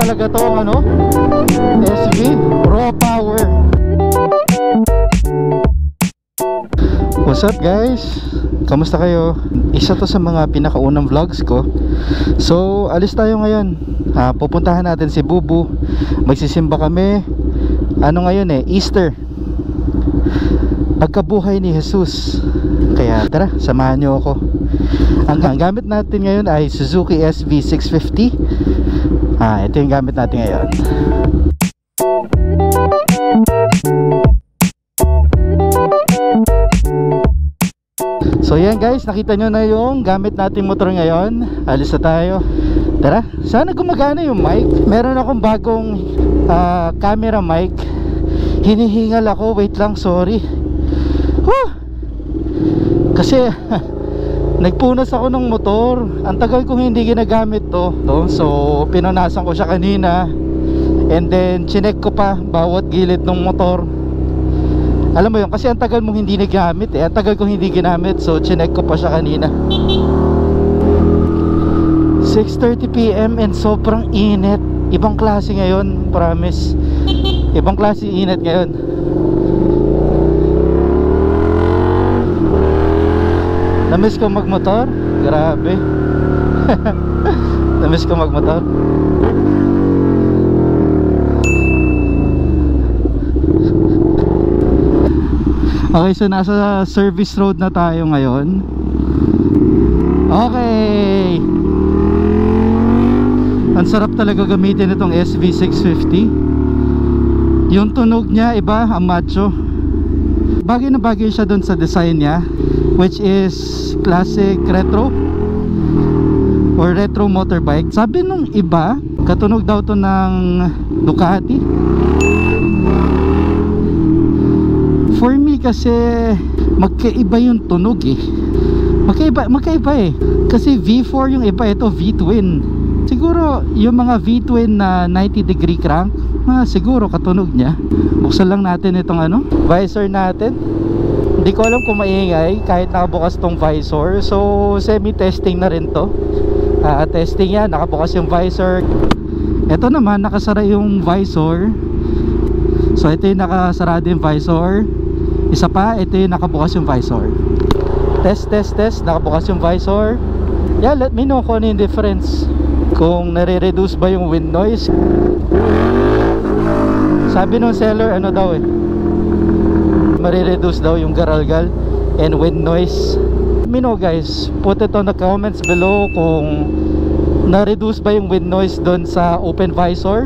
talaga to ano? SV Raw Power. What's up guys? Kamusta kayo? Isa to sa mga pinakaunang vlogs ko. So alis tayo ngayon. Pupuntahan natin si Bubu. Magsisimba kami. Ano ngayon Easter. Pagkabuhay ni Jesus. Kaya tara, samahan nyo ako. Ang gamit natin ngayon ay Suzuki SV650. Ito yung gamit natin ngayon. So yan guys, nakita nyo na yung gamit nating motor ngayon. Alis na tayo. Tara, sana gumagana yung mic. Meron akong bagong camera mic. Hinihingal ako, wait lang, sorry. Kasi nagpunas ako ng motor. Ang tagal kong hindi ginagamit to. So pinunasan ko siya kanina. And then chinek ko pa bawat gilid ng motor. Alam mo yun, kasi ang tagal mong hindi nagamit Ang tagal kong hindi ginamit. So chinek ko pa siya kanina. 6:30 PM and sobrang init. Ibang klase ngayon, promise. Ibang klase init ngayon. Namiss ko magmotor. Grabe. Namiss ko magmotor. Okay, so nasa service road na tayo ngayon. Okay. Ang sarap talaga gamitin itong SV650. Yung tunog niya iba, ang macho. Bagay na bagay siya dun sa design niya, which is classic retro or retro motorbike. Sabi nung iba, katunog daw to ng Ducati. For me kasi magkaiba yung tunog magkaiba kasi V4 yung iba, ito V-twin. Siguro yung mga V-twin na 90 degree crank, siguro katunog niya. Buksan lang natin itong visor natin. Hindi ko alam kung maingay kahit nakabukas tong visor. So semi-testing na rin to. Testing yan, nakabukas yung visor. Ito naman, nakasara yung visor. So ito yung nakasarado yung visor. Isa pa, ito yung nakabukas yung visor. Test, nakabukas yung visor. Yeah, let me know kung ano yung difference. Kung nare-reduce ba yung wind noise. Sabi nung seller, mare-reduce daw yung garalgal and wind noise. Let me know guys, put it on the comments below kung na-reduce ba yung wind noise doon sa open visor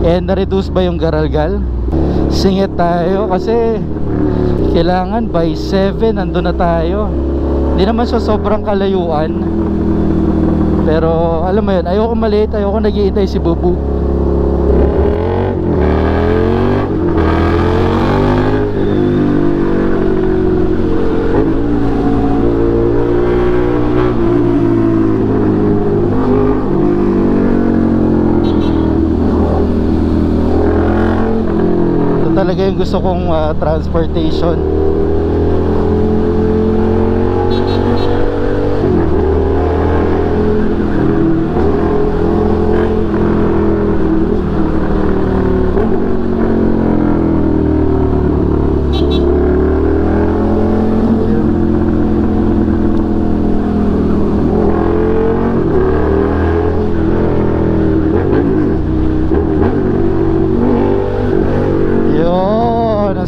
and na-reduce ba yung garalgal. Singit tayo kasi kailangan by 7 nandun na tayo. Hindi naman siya sobrang kalayuan, pero alam mo yun, ayoko maliit, ayoko nag-iintay si Bubu. Talaga yung gusto kong transportation.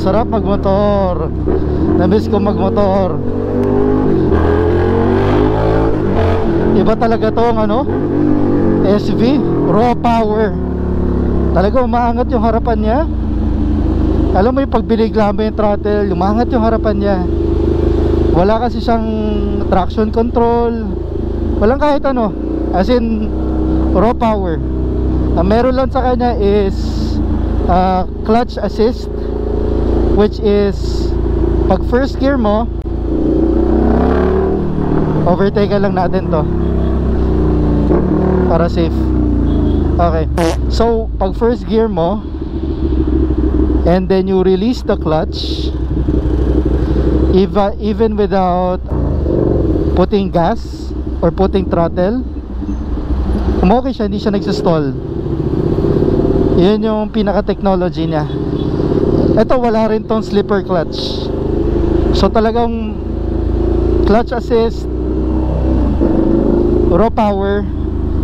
Sarap magmotor. Namiss ko magmotor. Iba talaga tong SV Raw Power. Talaga umaangat yung harapan niya. Alam mo yung pagbiligla mo yung throttle, umaangat yung harapan niya. Wala kasi siyang traction control, walang kahit as in raw power. Ang meron lang sa kanya is clutch assist, which is pag first gear mo, overtake lang natin to para safe. Okay, so pag first gear mo and then you release the clutch, even without putting gas or putting throttle, okay siya, hindi siya nagsistall. Yun yung pinaka technology niya. Ito wala rin tong slipper clutch. So talagang clutch assist, raw power.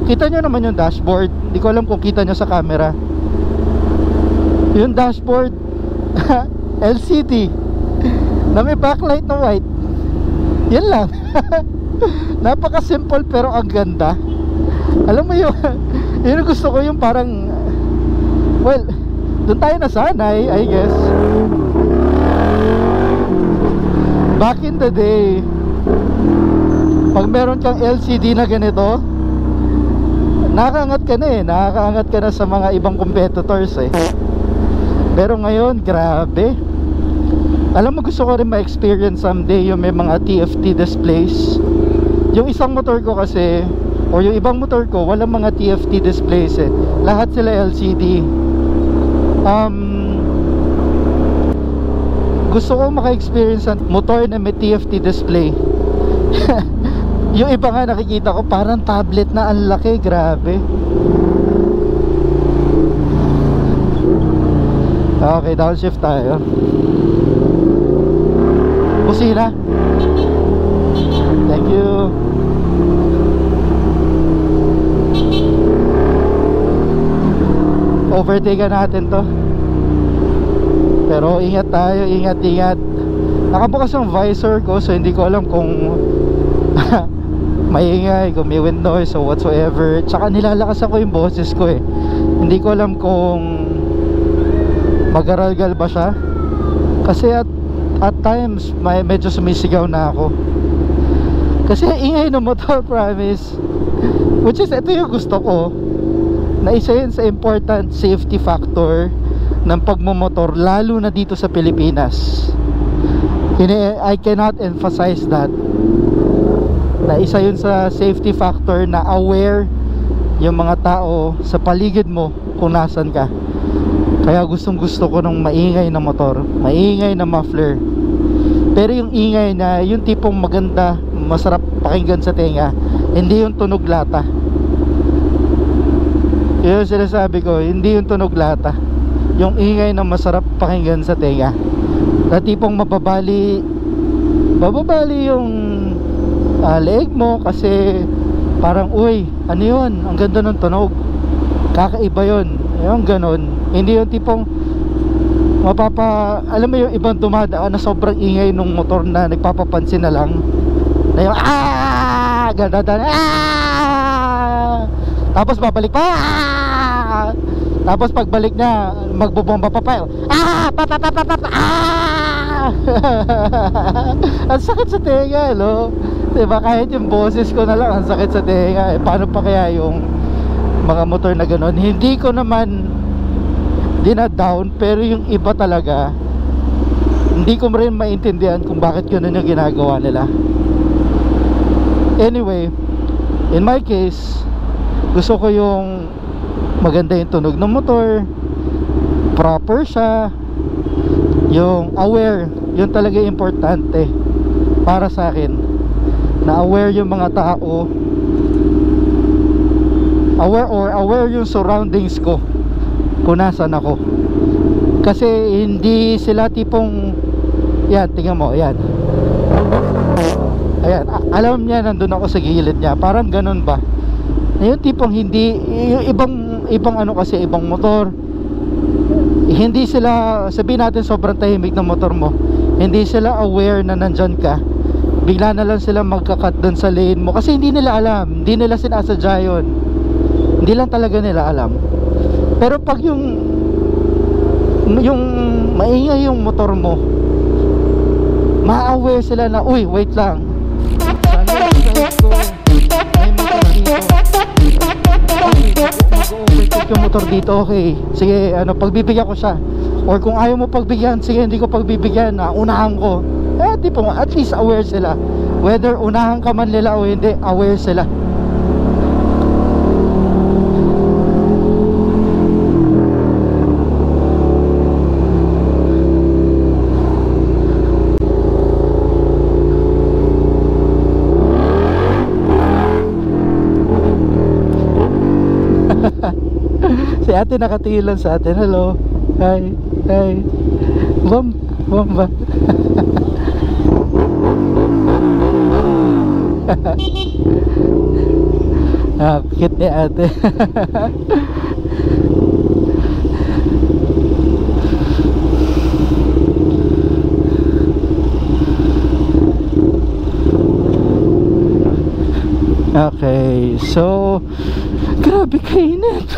Kita nyo naman yung dashboard. Hindi ko alam kung kita nyo sa camera. Yung dashboard LCD na may backlight na white. Yan lang. Napaka simple pero ang ganda. Alam mo yun, yun gusto ko, yung parang, well, doon tayo nasanay, I guess. Back in the day, pag meron kang LCD na ganito, nakakaangat ka na nakakaangat ka na sa mga ibang competitors Pero ngayon, grabe. Alam mo, gusto ko rin ma-experience someday yung may mga TFT displays. Yung isang motor ko kasi, o yung ibang motor ko, walang mga TFT displays lahat sila LCD. Gusto ko maka-experience ng motor na may TFT display. Yung iba nga nakikita ko parang tablet na, ang laki, grabe. Okay, downshift tayo. Busina. Thank you. Overtake natin to. Pero ingat tayo, ingat. Nakabukas yung visor ko, so hindi ko alam kung maingay, kung may wind noise or whatsoever. Tsaka nilalakasan ko yung boses ko Hindi ko alam kung mag-aralgal ba siya. Kasi at times medyo sumisigaw na ako. Kasi ingay ng motor, promise. Which is, ito yung gusto ko, na isa yun sa important safety factor ng pagmumotor, lalo na dito sa Pilipinas. I cannot emphasize that, na isa yun sa safety factor, na aware yung mga tao sa paligid mo kung nasan ka. Kaya gustong gusto ko ng maingay na motor, maingay na muffler. Pero yung ingay na yung tipong maganda, masarap pakinggan sa tenga, hindi yung tunog lata. Yun yung sinasabi ko, hindi yung tunog lata, yung ingay na masarap pakinggan sa tenga, na tipong mababali yung leeg mo, kasi parang, uy, ano yun, ang ganda ng tunog, kakaiba yun, yung ganon. Hindi yung tipong alam mo yung ibang dumadaan na sobrang ingay nung motor na nagpapapansin na lang, na yung ganda, tapos babalik pa, tapos pagbalik niya magbobomba pa ang sakit sa tenga, no? Diba, kahit yung boses ko na lang ang sakit sa tenga. Paano pa kaya yung mga motor na gano'n? Hindi ko naman dina-down, pero yung iba talaga hindi ko rin maintindihan kung bakit gano'n yung ginagawa nila. Anyway, in my case, gusto ko yung maganda yung tunog ng motor, proper siya, yung aware, yun talaga importante para sa akin, na aware yung mga tao, aware yung surroundings ko kung nasan ako. Kasi hindi sila tipong, yan, tingnan mo, yan, ayan, alam niya nandun ako sa gilid niya, parang ganun ba, na yung tipong hindi, yung ibang ano kasi, ibang motor, hindi sila, sabihin natin sobrang tahimik ng motor mo, hindi sila aware na nandyan ka, bigla na lang sila magkakat dun sa lane mo, kasi hindi nila alam, hindi nila sinasadya yun, hindi lang talaga nila alam. Pero pag yung maingay yung motor mo, ma-aware sila na, uy, wait lang, mag-overtake yung motor dito, okay, sige, ano, pagbibigyan ko siya. Or kung ayaw mo pagbigyan, sige, hindi ko pagbibigyan, unahan ko. Di po, at least aware sila, whether unahan ka man nila o hindi, aware sila. Si ate nakatingin lang sa atin. Hello. Hi. Hi. Bam. Bam ba? Cute ni ate. Okay, so grabe kainit.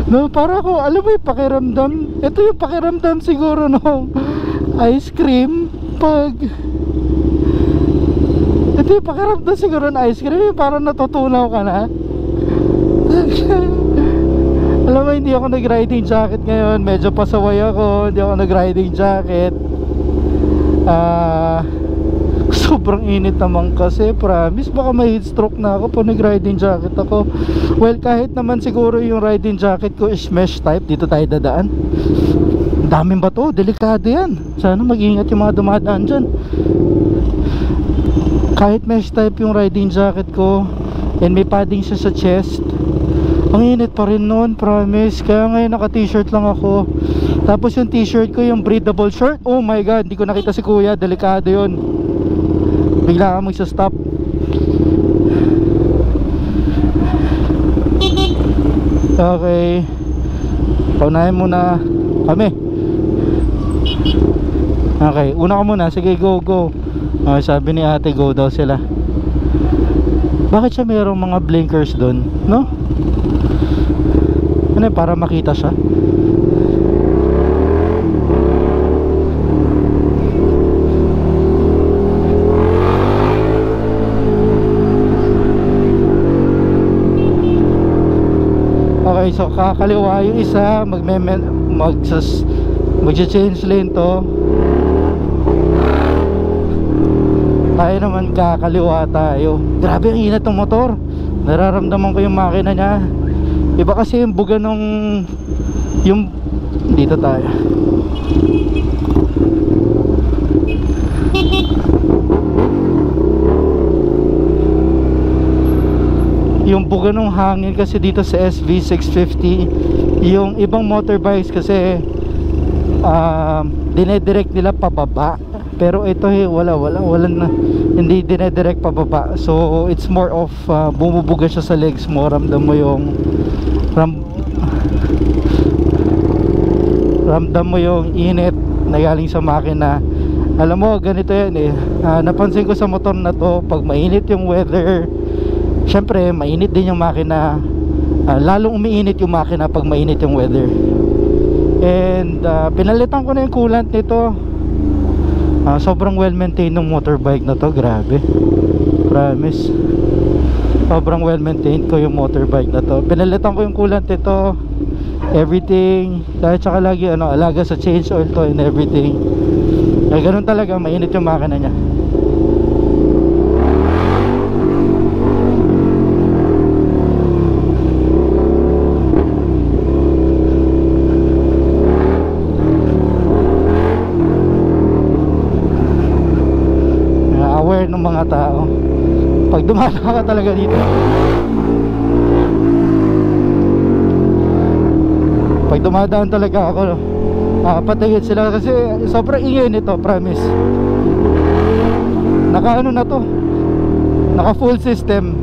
No, para ko, alam mo yung pakiramdam. Ito yung pakiramdam siguro nung ice cream. Ito yung pakiramdam siguro ng ice cream. Parang natutunaw ka na. Alam mo, hindi ako nag-riding jacket ngayon. Medyo pasaway ako. Hindi ako nag-riding jacket. Sobrang init naman kasi, promise baka may heat stroke na ako pag nag-riding jacket ako. Well, kahit naman siguro yung riding jacket ko is mesh type, dito tayo dadaan. Daming bato, delikado yan. Sana mag-ingat yung mga dumadaan dyan. Kahit mesh type yung riding jacket ko and may padding siya sa chest, ang init pa rin nun, promise. Kaya ngayon naka t-shirt lang ako. Tapos yung t-shirt ko, yung breathable shirt, oh my god, hindi ko nakita si kuya, delikado yun. Bigla ka magsa-stop. Okay, paunahin muna kami. Okay, una ka muna. Sige, go, go. Okay, sabi ni ate, go daw sila. Bakit siya mayroong mga blinkers doon, no? Ano, para makita siya? Okay, so kakaliwa yung isa, mag-change lane to. Tayo naman kakaliwa tayo. Grabe ang init ng motor. Nararamdaman ko yung makina niya. Iba kasi yung buga nung dito tayo. Yung buga ng hangin kasi dito sa SV650, yung ibang motorbikes kasi dinedirect nila pababa, pero ito wala na, hindi dinedirect pababa. So it's more of bumubuga siya sa legs mo. Ramdam mo yung ramdam mo yung init na galing sa makina. Alam mo, ganito yan eh. Napansin ko sa motor na to, pag mainit yung weather, syempre mainit din yung makina. Lalong umiinit yung makina pag mainit yung weather. And pinalitan ko na yung coolant nito. Sobrang well maintained ng motorbike na to. Grabe, promise. Sobrang well maintained ko yung motorbike na to. Pinalitan ko yung coolant nito, everything. Dahil tsaka lagi alaga sa change oil to and everything. Ganun talaga, mainit yung makina niya. Aware ng mga tao pag dumadaan ka talaga dito. Pag dumadaan talaga ako, patingin sila kasi sobrang ingay nito, promise. Naka na to, naka full system.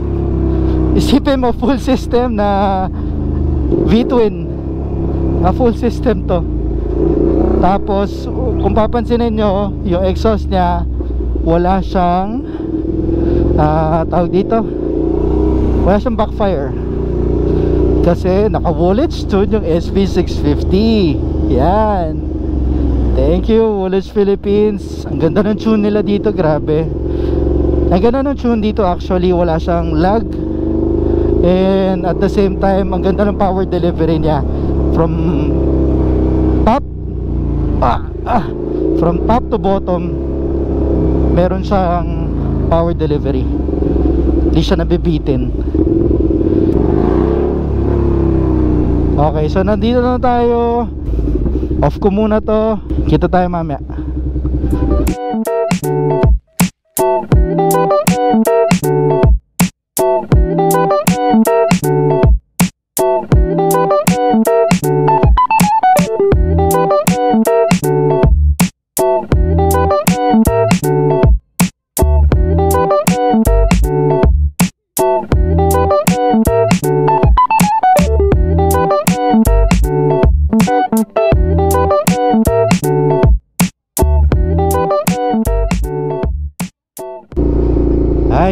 Isipin mo, full system na V-twin, na full system to. Tapos kung papansinin nyo, yung exhaust nya wala siyang tawag dito, wala siyang backfire kasi naka Woolwich tune yung SV650. Yan, thank you Woolwich Philippines. Ang ganda ng tune nila dito, grabe. Ang ganda ng tune dito, actually wala siyang lag, and at the same time ang ganda ng power delivery niya from top to bottom. Meron siyang power delivery, hindi siya nabibitin. Okay, so nandito na tayo. Off ko muna to, kita tayo mamaya. Hi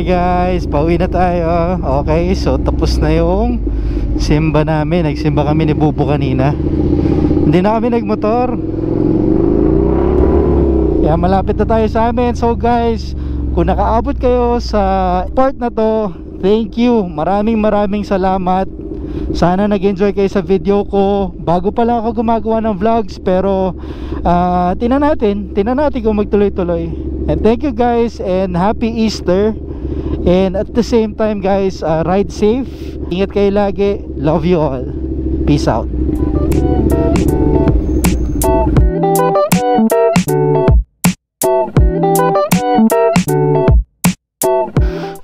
guys, pauwi na tayo. Okay, so tapos na yung simba namin. Nagsimba kami ni Bubo kanina. Hindi na kami nagmotor. Kaya malapit na tayo sa amin. So guys, kung nakaabot kayo sa part na to, thank you. Maraming salamat. Sana nag-enjoy kayo sa video ko. Bago pa lang ako gumagawa ng vlogs, pero tingnan natin kung magtuloy-tuloy. And thank you guys, and happy Easter. And at the same time guys, ride safe. Ingat kayo lagi. Love you all. Peace out.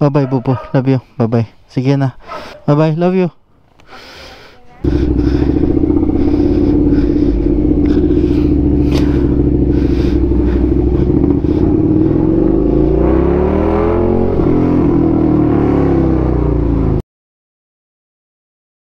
Bye bye Bubo. Love you. Bye bye. Sige na. Bye bye. Love you.